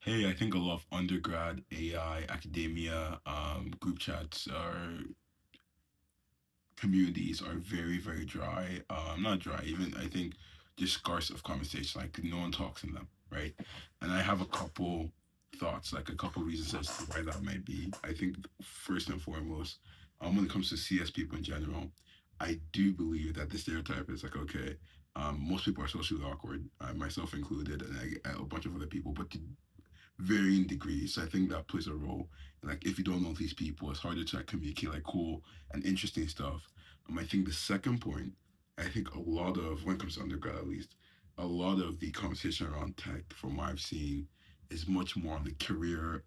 Hey, I think a lot of undergrad AI academia group chats or communities are very, very dry. Not dry, even I think just scarce of conversation. Like no one talks in them, right? And I have a couple thoughts, like a couple reasons as to why that might be. I think first and foremost, when it comes to CS people in general, I do believe that the stereotype is like, okay, most people are socially awkward, myself included, and a bunch of other people, but to varying degrees. So I think that plays a role. Like if you don't know these people, it's harder to like, communicate like cool and interesting stuff. I think the second point, I think a lot of when it comes to undergrad at least, a lot of the conversation around tech, from what I've seen, is much more on the career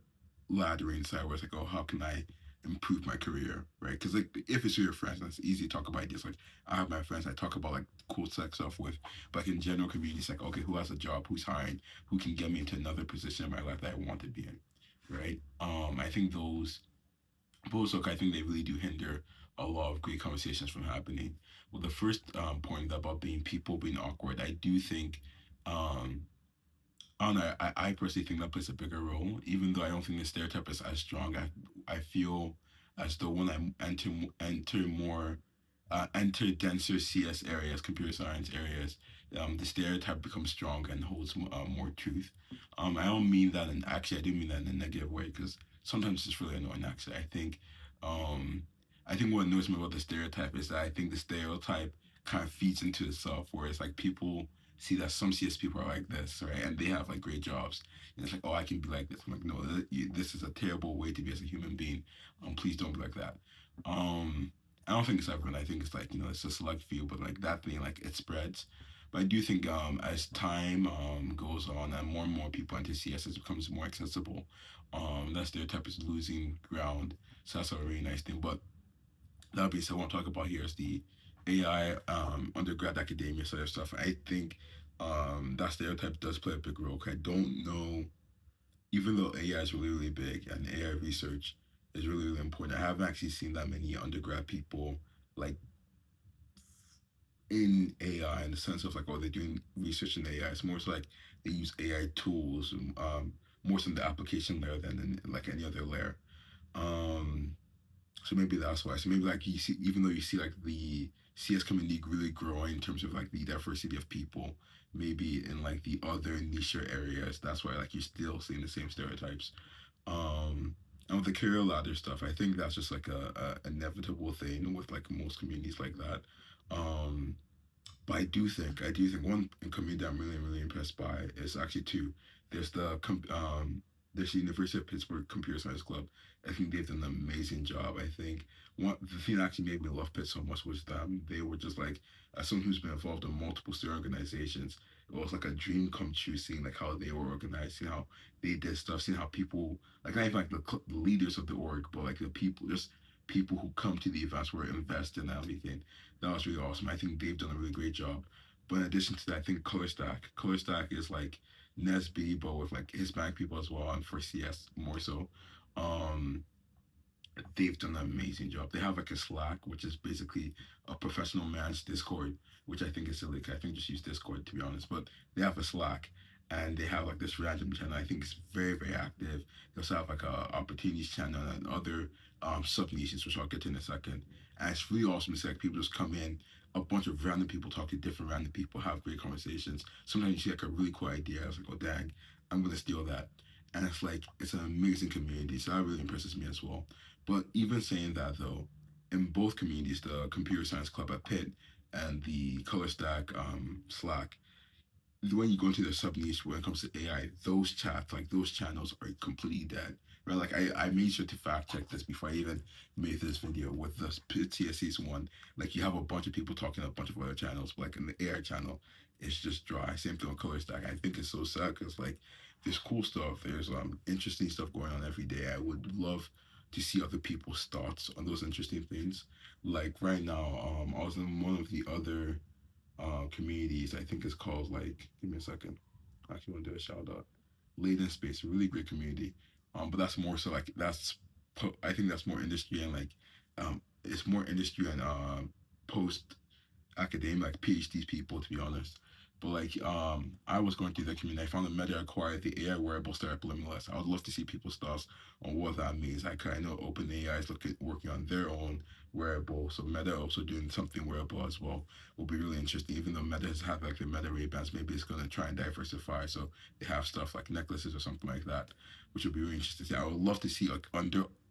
laddering side, where it's like, oh, how can I improve my career, right? Because like if it's with your friends, it's easy to talk about ideas. Like I have my friends I talk about like cool tech stuff with, but like in general communities, like okay, who has a job, who's hiring, who can get me into another position in my life that I want to be in, right? I think those look, I think they really do hinder a lot of great conversations from happening. Well, the first point about being people being awkward, I do think um, I personally think that plays a bigger role, even though I don't think the stereotype is as strong. I feel as though when I enter denser CS areas, computer science areas, the stereotype becomes stronger and holds more truth. I don't mean that, and actually, I do mean that in a negative way because sometimes it's really annoying. Actually, um, I think what annoys me about the stereotype is that I think the stereotype kind of feeds into itself, where it's like people see that some CS people are like this, right? And they have like great jobs. And it's like, oh, I can be like this. I'm like, no, this is a terrible way to be as a human being. Please don't be like that. I don't think it's everyone. I think it's like, it's a select few, but like that thing, like it spreads. But I do think as time goes on and more people enter CS, it becomes more accessible. That stereotype is losing ground. So that's a really nice thing. But that being said, what I'm talking about here is the AI undergrad academia side of stuff. I think that stereotype does play a big role. 'Cause I don't know, even though AI is really, really big and AI research is really, really important, I haven't actually seen that many undergrad people like in AI in the sense of like, oh, they're doing research in AI. It's more so like they use AI tools, more so in the application layer than in like any other layer. Um, So maybe that's why. So maybe like you see, even though you see like the CS community really growing in terms of like the diversity of people, maybe in like the other niche areas, that's why like you're still seeing the same stereotypes. And with the career ladder stuff, I think that's just like a inevitable thing with like most communities like that. Um, but I do think one community I'm really, really impressed by is actually two. There's there's the University of Pittsburgh Computer Science Club. I think they've done an amazing job. I think the thing that actually made me love Pitt so much was them. They were just like, as someone who's been involved in multiple student organizations, it was like a dream come true seeing like how they were organized, seeing how they did stuff, seeing how people like not even like the leaders of the org, but like the people, just people who come to the events were invested in everything. That was really awesome. I think they've done a really great job. But in addition to that, I think Color Stack is like Nesby, but with like Hispanic people as well, and for CS more so. Um, they've done an amazing job. They have like a Slack, which is basically a professional man's Discord, which I think is silly. 'Cause I think just use Discord to be honest. But they have a Slack, and they have like this random channel. I think it's very, very active. They also have like a opportunities channel and other sub niches, which I'll get to in a second. And it's really awesome to see like people just come in, a bunch of random people talk to different random people, have great conversations. Sometimes you see like a really cool idea. I was like, oh dang, I'm gonna steal that. And it's like it's an amazing community. So that really impresses me as well. But even saying that though, in both communities, the computer science club at Pitt and the Color Stack Slack, when you go into the sub niche when it comes to AI, those chats, like those channels are completely dead. Right? Like I made sure to fact check this before I even made this video with the TSC's one. Like you have a bunch of people talking on a bunch of other channels, but like in the AI channel, it's just dry. Same thing with Color Stack. I think it's so sad because like there's cool stuff, there's interesting stuff going on every day. I would love to see other people's thoughts on those interesting things. Like right now, I was in one of the other communities. I think it's called like give me a second. I actually want to do a shout out. Laden Space, a really great community. But that's more so like I think that's more industry and like it's more industry and post academic like PhD people to be honest. But like I was going through the community, I found that Meta acquired the AI wearable startup Limitless. I would love to see people's thoughts on what that means. Like I know OpenAI is looking working on their own wearable, so Meta also doing something wearable as well will be really interesting. Even though Meta has had like the Meta Ray Bans, maybe it's gonna try and diversify. So they have stuff like necklaces or something like that, which would be really interesting to see. I would love to see like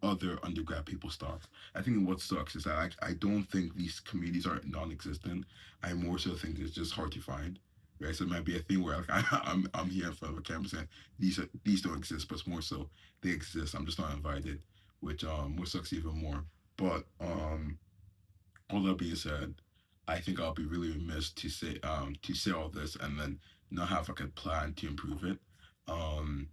other undergrad people's thoughts. I think what sucks is that I don't think these communities are non-existent. I more so think it's just hard to find, right? So it might be a thing where like I'm here in front of a camera saying these don't exist, but it's more so they exist. I'm just not invited, which sucks even more. But all that being said, I think I'll be really remiss to say all this and then not have like a plan to improve it. Um,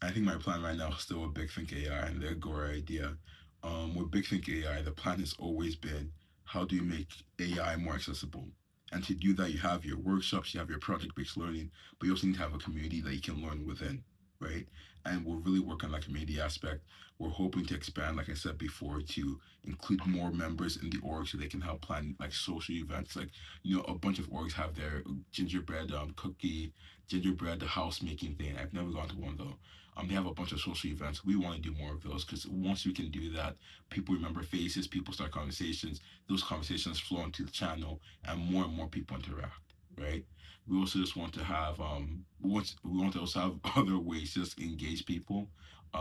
I think my plan right now is still with Big Think AI and the Agora idea. With Big Think AI, the plan has always been how do you make AI more accessible? And to do that, you have your workshops, you have your project based learning, but you also need to have a community that you can learn within, right? And we'll really work on that community aspect. We're hoping to expand, like I said before, to include more members in the org so they can help plan like social events. Like, a bunch of orgs have their gingerbread cookie, gingerbread house making thing. I've never gone to one though. They have a bunch of social events. We want to do more of those because once we can do that, people remember faces, people start conversations, those conversations flow into the channel, and more people interact, right? We also just want to have we want to also have other ways to just engage people.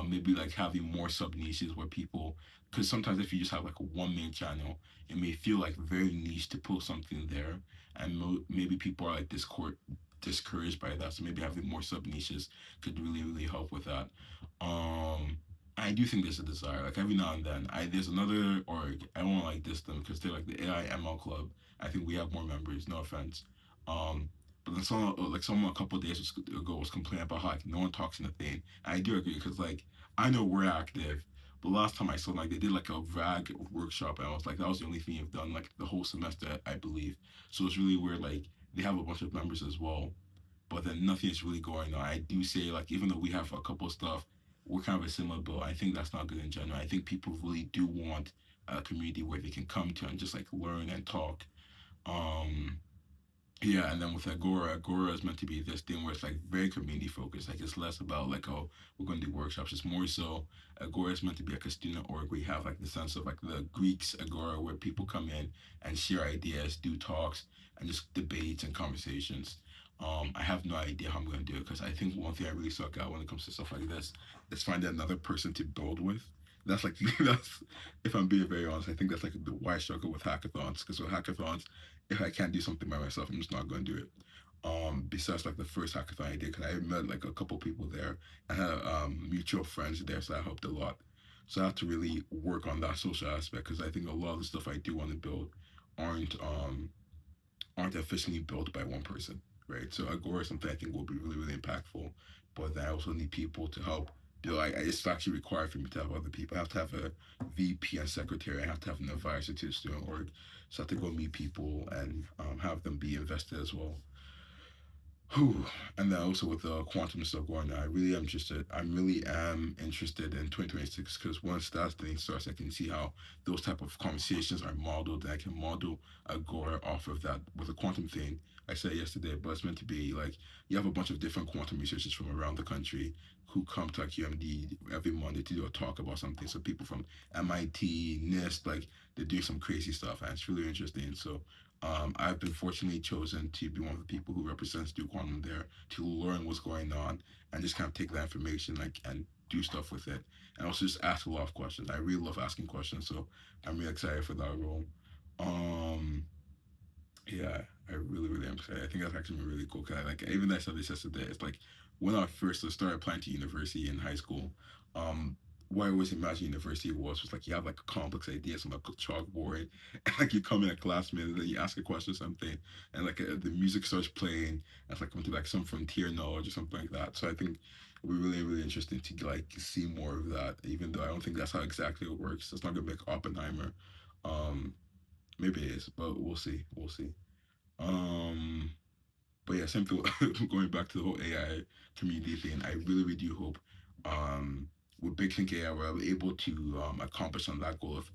Maybe like having more sub niches where people, because sometimes if you just have like one main channel, it may feel like very niche to post something there, and maybe people are like discouraged by that. So maybe having more sub niches could really help with that. I do think there's a desire. Like every now and then, there's another org. I don't want to like diss them because they're like the AI ML club. I think we have more members. No offense. But then someone a couple of days ago was complaining about how like no one talks in the thing. And I do agree because like I know we're active, but last time I saw like they did like a VAG workshop and I was like that was the only thing you've done like the whole semester I believe. So it's really weird. Like they have a bunch of members as well, but then nothing is really going on. I do say like even though we have a couple of stuff, we're kind of a similar bill. I think that's not good in general. I think people really do want a community where they can come to and just like learn and talk. Um, yeah, and then with Agora is meant to be this thing where it's like very community focused. Like it's less about like oh we're going to do workshops. It's more so Agora is meant to be like a student org. We have like the sense of like the Greeks Agora where people come in and share ideas, do talks, and just debates and conversations. I have no idea how I'm going to do it because I think one thing I really suck at when it comes to stuff like this is finding another person to build with. That's like that's if I'm being very honest, I think that's like the why I struggle with hackathons because with hackathons if I can't do something by myself, I'm just not going to do it. Besides like the first hackathon I did, because I met like a couple people there. I had mutual friends there, so that helped a lot. So I have to really work on that social aspect because I think a lot of the stuff I do want to build aren't um aren't efficiently built by one person, right? So Agora is something I think will be really impactful, but then I also need people to help. It's actually required for me to have other people. I have to have a VP and secretary. I have to have an advisor to the student org. So I have to go meet people and have them be invested as well. Whew. And then also with the quantum stuff going on, I really am interested. I really am interested in 2026 because once that thing starts, I can see how those type of conversations are modeled, and I can model Agora off of that with a quantum thing. I said yesterday, but it's meant to be like you have a bunch of different quantum researchers from around the country who come to like UMD every Monday to do a talk about something. So people from MIT, NIST, like they're doing some crazy stuff, and it's really interesting. So I've been fortunately chosen to be one of the people who represents Duke Quantum there to learn what's going on and just kind of take that information like and do stuff with it and also just ask a lot of questions. I really love asking questions, so I'm really excited for that role. Um, yeah, I really am excited. I think that's actually really cool. Cause like even though I said this yesterday, it's like when I first started applying to university in high school, um, what I always imagined university was like you have like a complex ideas on a chalkboard, and like you come in a classmate and then you ask a question or something, and like the music starts playing, and it's like into like some frontier knowledge or something like that. So I think it'll be really interesting to like see more of that. Even though I don't think that's how exactly it works. It's not gonna make Oppenheimer. Um, maybe it is, but we'll see. We'll see. Um, but yeah, same thing. Going back to the whole AI community thing, I really do hope um, with Big Think AI, we're able to accomplish on that goal of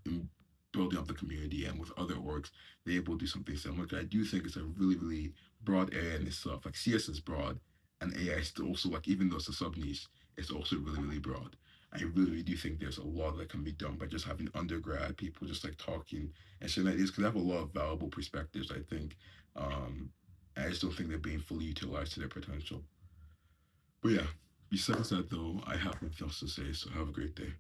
building up the community, and with other orgs, they're able to do something similar. 'Cause I do think it's a really, really broad area in itself. Like CS is broad, and AI is still also like, even though it's a sub niche, it's also really, really broad. I really, really do think there's a lot that can be done by just having undergrad people just like talking and sharing ideas, because they have a lot of valuable perspectives, I think. I just don't think they're being fully utilized to their potential. But yeah, besides that though, I have nothing else to say. So have a great day.